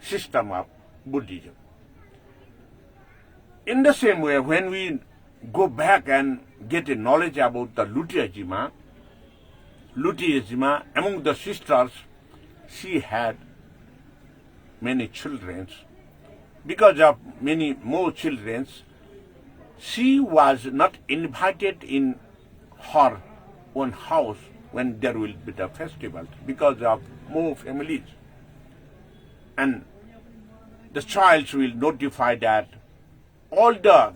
system of Buddhism. In the same way, when we go back and get a knowledge about the Luti Ajima, among the sisters, she had many children. Because of many more children, she was not invited in her own house when there will be the festival because of more families. And the child will notify that all the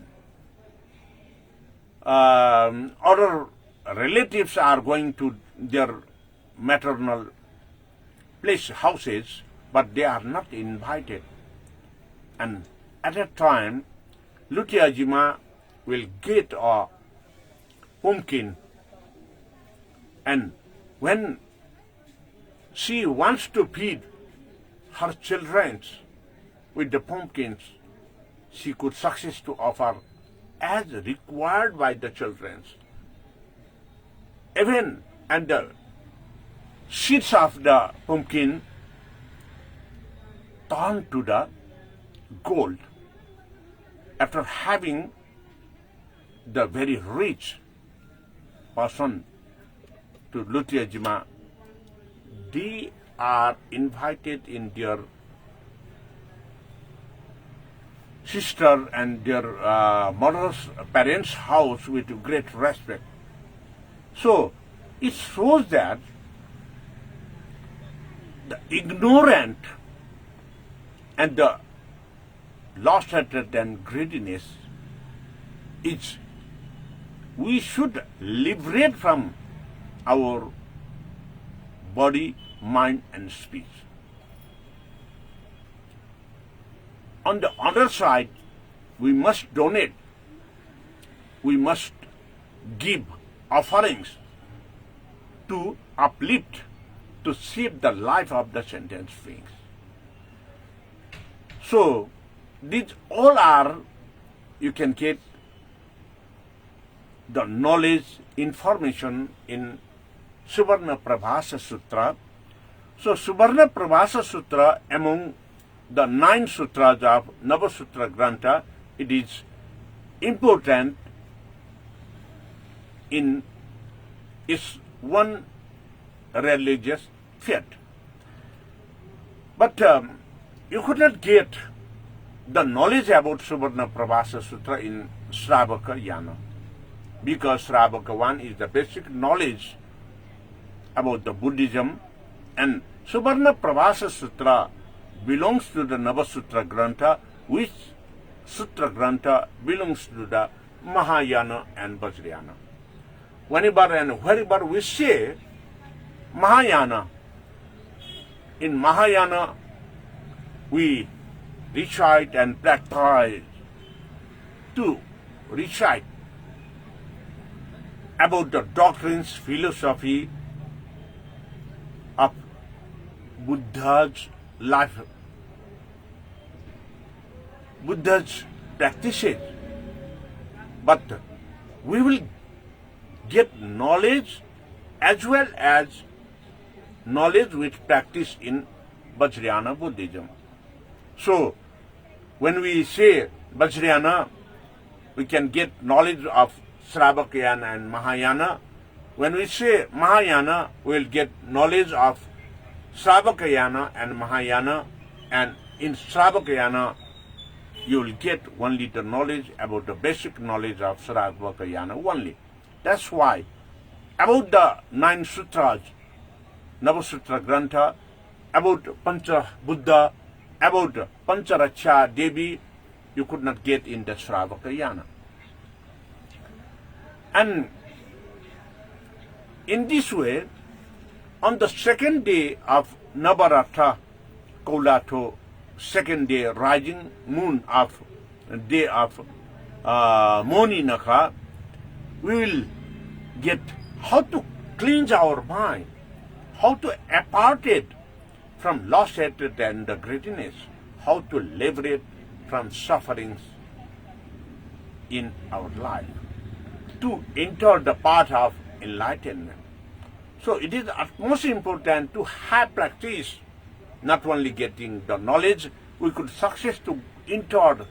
other relatives are going to their maternal houses, but they are not invited. And at that time, Luti Ajima will get a pumpkin, and when she wants to feed her children with the pumpkins, she could success to offer as required by the children. Even and the seeds of the pumpkin turn to the gold after having the very rich person to Luti Ajima. They are invited in their sister and their mother's parents' house with great respect. So it shows that the ignorant and the lost-hearted and greediness is we should liberate from our body, mind and speech. On the other side, we must donate, we must give offerings to uplift, to save the life of the sentient beings. So, these all are, you can get the knowledge, information in Subarna Prabhasa Sutra. So, Subarna Prabhasa Sutra, among the 9 sutras of Navasutra Grantha, it is important in its one religious faith. But you could not get the knowledge about Subarna Prabhasa Sutra in Shravaka Yana, because Shravaka 1 is the basic knowledge about the Buddhism, and Subarna Prabhasa Sutra belongs to the Navasutra Grantha, which Sutra Grantha belongs to the Mahayana and Vajrayana. Whenever and wherever we say Mahayana, in Mahayana we recite and practice to recite about the doctrines, philosophy Buddha's life, Buddha's practices, but we will get knowledge as well as knowledge which practice in Vajrayana Buddhism. So, when we say Vajrayana, we can get knowledge of Shravakayana and Mahayana. When we say Mahayana, we will get knowledge of Shravakayana and Mahayana, and in Shravakayana, you will get only the knowledge about the basic knowledge of Shravakayana only. That's why about the 9 sutras, Navasutra Grantha, about Pancha Buddha, about Pancharaksha Devi, you could not get in the Shravakayana. And in this way, on the second day of Navaratha, Kaulato, second day rising moon of day of Moni Nakha, we will get how to cleanse our mind, how to apart it from loss, hatred and the greediness, how to liberate from sufferings in our life, to enter the path of enlightenment. So it is most important to have practice, not only getting the knowledge, we could success to enter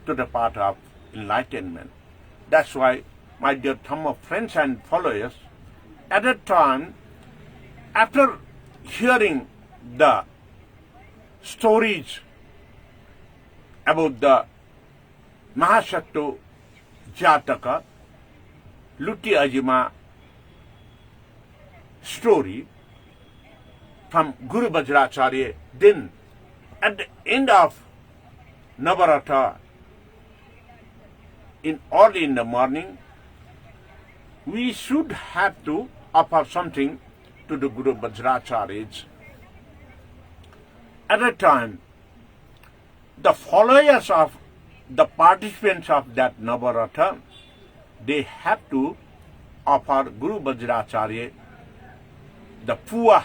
to the path of enlightenment. That's why, my dear Dhamma friends and followers, at that time, after hearing the stories about the Mahasattu Jataka, Luti Ajima story from Guru Vajracharya, then at the end of Navaratha, early in the morning, we should have to offer something to the Guru Vajracharyas. At that time, the followers of the participants of that Navaratha, they have to offer Guru Vajracharya the puwa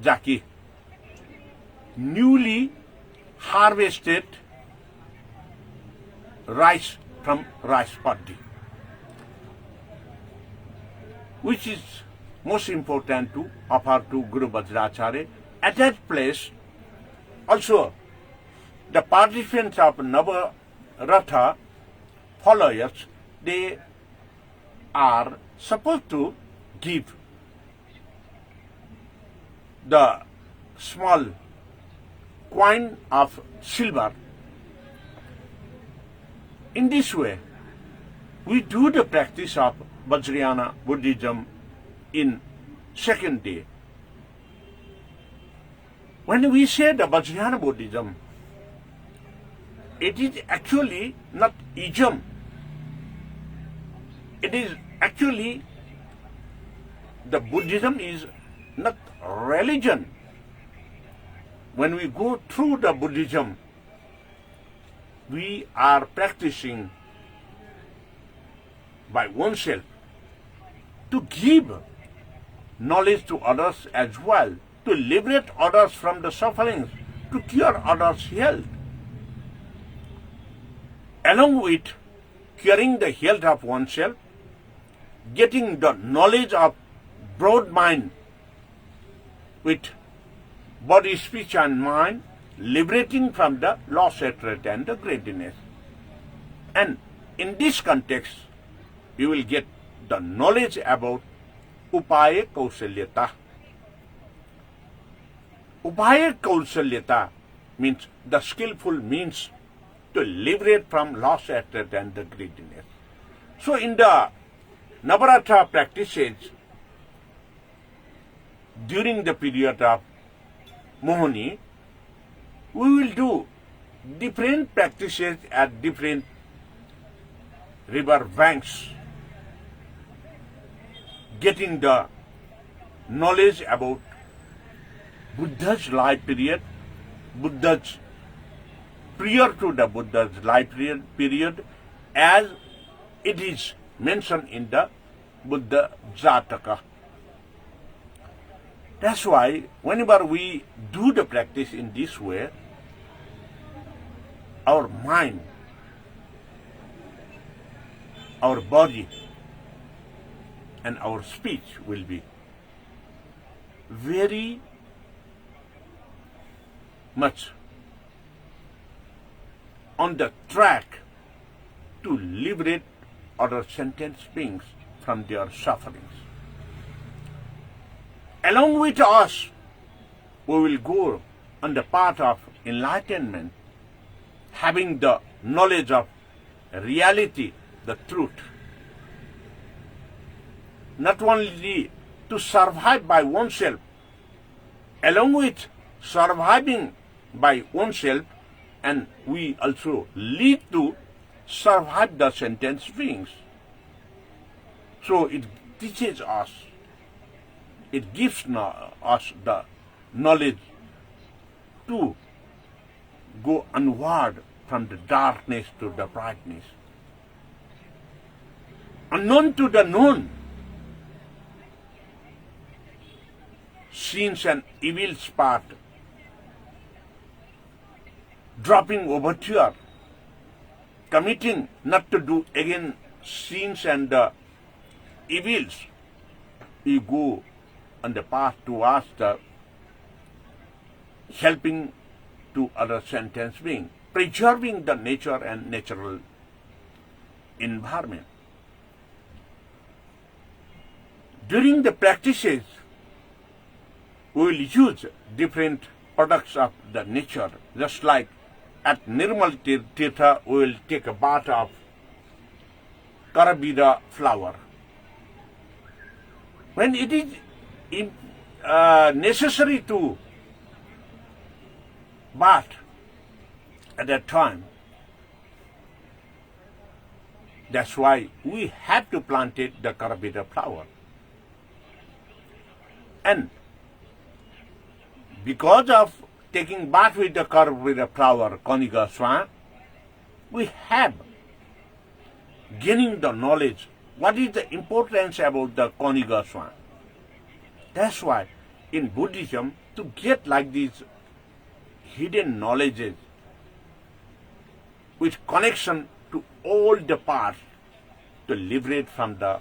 jaki, newly harvested rice from rice paddy, which is most important to offer to Guru Vajracharya. At that place, also, the participants of Navaratha followers, they are supposed to give the small coin of silver. In this way, we do the practice of Vajrayana Buddhism in second day. When we say the Vajrayana Buddhism, it is actually not ism. It is actually, the Buddhism is not religion. When we go through the Buddhism, we are practicing by oneself to give knowledge to others as well, to liberate others from the sufferings, to cure others' health. Along with curing the health of oneself, getting the knowledge of broad mind with body, speech and mind, liberating from the loss, hatred and the greediness. And in this context, you will get the knowledge about Upaya Kausalyata. Upaya Kausalyata means the skillful means to liberate from loss, hatred and the greediness. So in the Navaratha practices, during the period of Mohani, we will do different practices at different river banks, getting the knowledge about Buddha's life period, Buddha's prior to the Buddha's life period, as it is mentioned in the Buddha Jataka. That's why whenever we do the practice in this way, our mind, our body, and our speech will be very much on the track to liberate other sentient beings from their sufferings. Along with us, we will go on the path of enlightenment, having the knowledge of reality, the truth. Not only to survive by oneself, along with surviving by oneself, and we also lead to survive the sentient beings. So it teaches us, it gives us the knowledge to go onward from the darkness to the brightness. Unknown to the known, sins and evils part, dropping overture, committing not to do again sins and evils, we go on the path towards the helping to other sentient beings, preserving the nature and natural environment. During the practices, we will use different products of the nature, just like at Nirmal Tirtha, we will take a bath of Karavira flower. When it is necessary to bath at that time, that's why we have to plant it, the Karavira flower. And because of taking bath with the Karavira flower, Kaniga Swan, we have gaining the knowledge. What is the importance about the Kaniga Swan? That's why in Buddhism, to get like these hidden knowledges with connection to all the parts, to liberate from the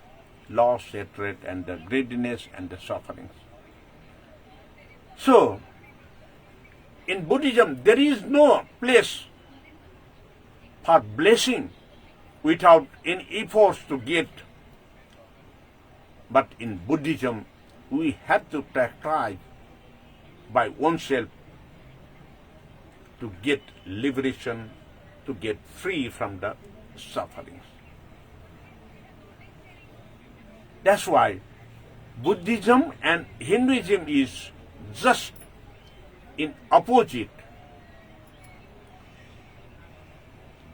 loss, hatred, and the greediness and the sufferings. So, in Buddhism, there is no place for blessing without any efforts to get. But in Buddhism, we have to practice by oneself to get liberation, to get free from the sufferings. That's why Buddhism and Hinduism is just in opposite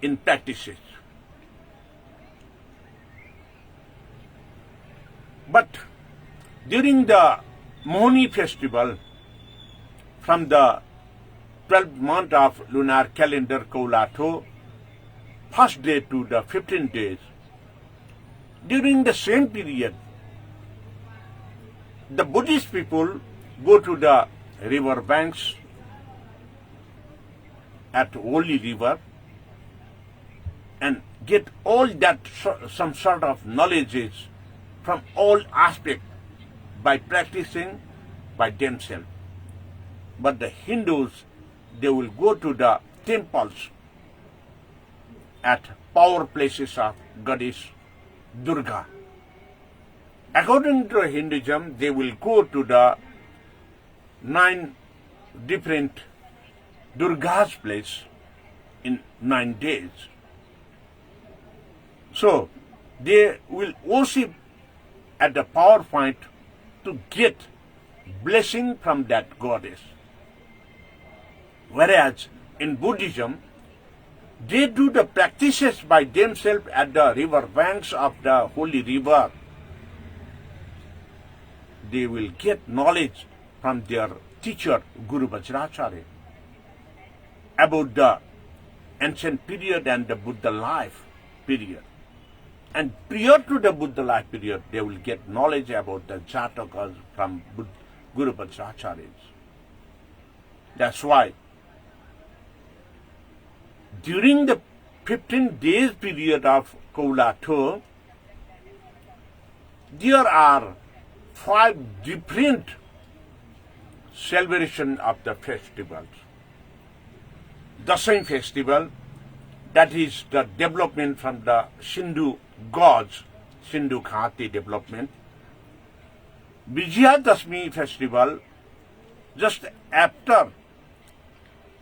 in practices. But during the Mohini festival, from the 12th month of lunar calendar Kaulato, first day to the 15 days, during the same period, the Buddhist people go to the river banks at Holy River and get all that some sort of knowledges from all aspects by practicing by themselves. But the Hindus, they will go to the temples at power places of Goddess Durga. According to Hinduism, they will go to the 9 different Durga's place in 9 days. So, they will worship at the power point to get blessing from that goddess. Whereas in Buddhism, they do the practices by themselves at the river banks of the holy river. They will get knowledge from their teacher, Guru Vajracharya, about the ancient period and the Buddha life period. And prior to the Buddha life period, they will get knowledge about the Jatakas from Guru Vajracharyas. That's why during the 15 days period of Kaula tour, there are 5 different celebrations of the festivals. Dasai festival, that is the development from the Sindhu gods, Sindhu Khati development. Vijayadashmi festival, just after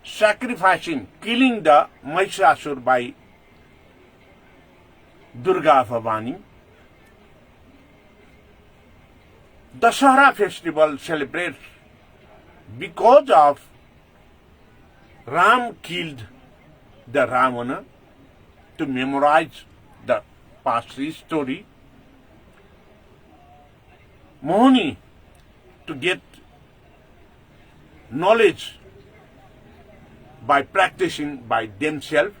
sacrificing, killing the Mahishasur by Durga Bhavani. Dasahara festival celebrates because of Ram killed the Ravana to memorize the past story. Mohini to get knowledge by practicing by themselves.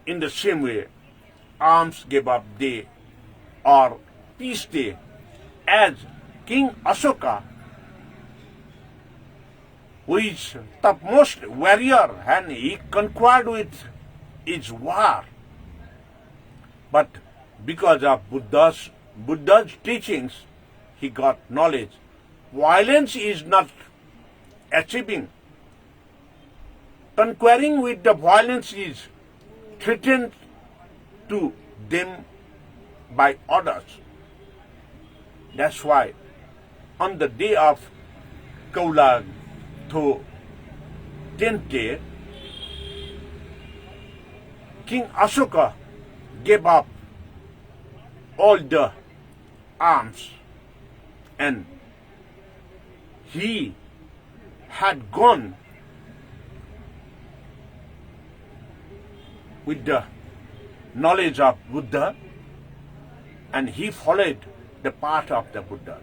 In the same way, Arms Gave Up Day or Peace Day, as King Ashoka, who is topmost warrior and he conquered with his war. But because of Buddha's teachings, he got knowledge. Violence is not achieving. Conquering with the violence is threatened to them by others. That's why on the day of Kaula to 10th day, King Ashoka gave up all the arms and he had gone with the knowledge of Buddha and he followed the path of the Buddha.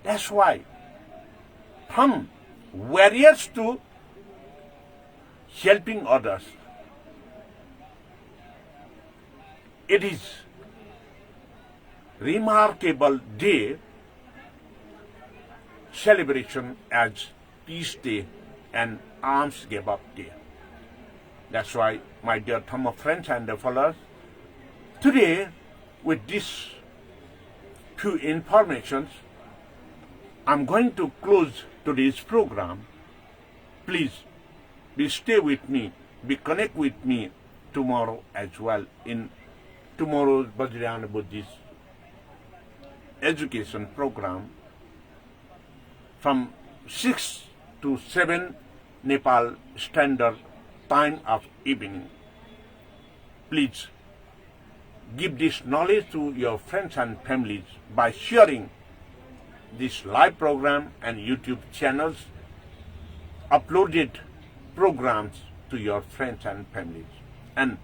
That's why from warriors to helping others, it is remarkable day celebration as Peace Day and Arms Gave Up Day. That's why, my dear Dhamma friends and followers, today with this few informations, I'm going to close today's program. Please stay with me, connect with me tomorrow as well in tomorrow's Vajrayana Buddhist education program from 6 to 7 Nepal Standard Time of evening. Please give this knowledge to your friends and families by sharing this live program and YouTube channels, uploaded programs to your friends and families. And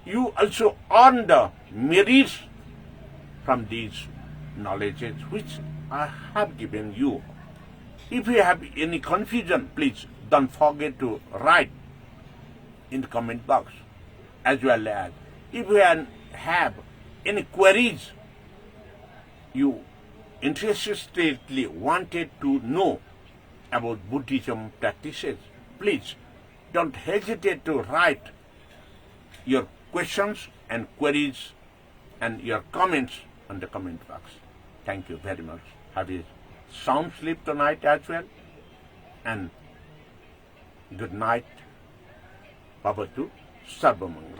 you also earn the merits from these knowledges which I have given you. If you have any confusion, please don't forget to write in the comment box, as well as if you have any queries you interestedly wanted to know about Buddhism practices, please don't hesitate to write your questions and queries and your comments on the comment box. Thank you very much. Have a sound sleep tonight as well, and good night. Bhavatu Sarvamangala.